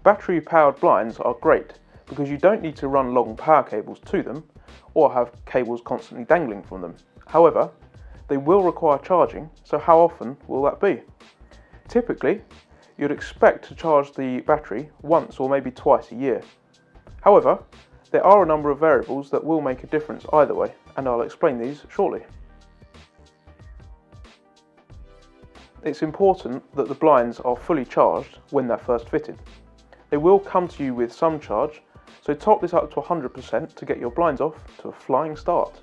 Battery powered blinds are great because you don't need to run long power cables to them or have cables constantly dangling from them. However, they will require charging, so how often will that be? Typically, you'd expect to charge the battery once or maybe twice a year. However, there are a number of variables that will make a difference either way, and I'll explain these shortly. It's important that the blinds are fully charged when they're first fitted. They will come to you with some charge, so top this up to 100% to get your blinds off to a flying start.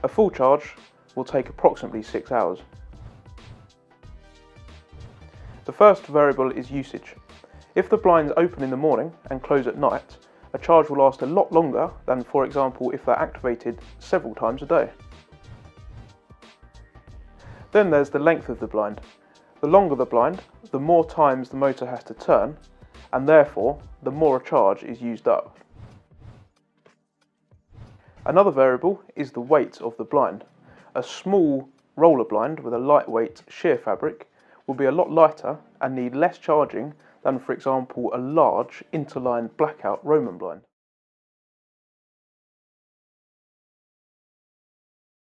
A full charge will take approximately 6 hours. The first variable is usage. If the blinds open in the morning and close at night, a charge will last a lot longer than, for example, if they're activated several times a day. Then there's the length of the blind. The longer the blind, the more times the motor has to turn, and therefore the more a charge is used up. Another variable is the weight of the blind. A small roller blind with a lightweight sheer fabric will be a lot lighter and need less charging than, for example, a large interlined blackout Roman blind.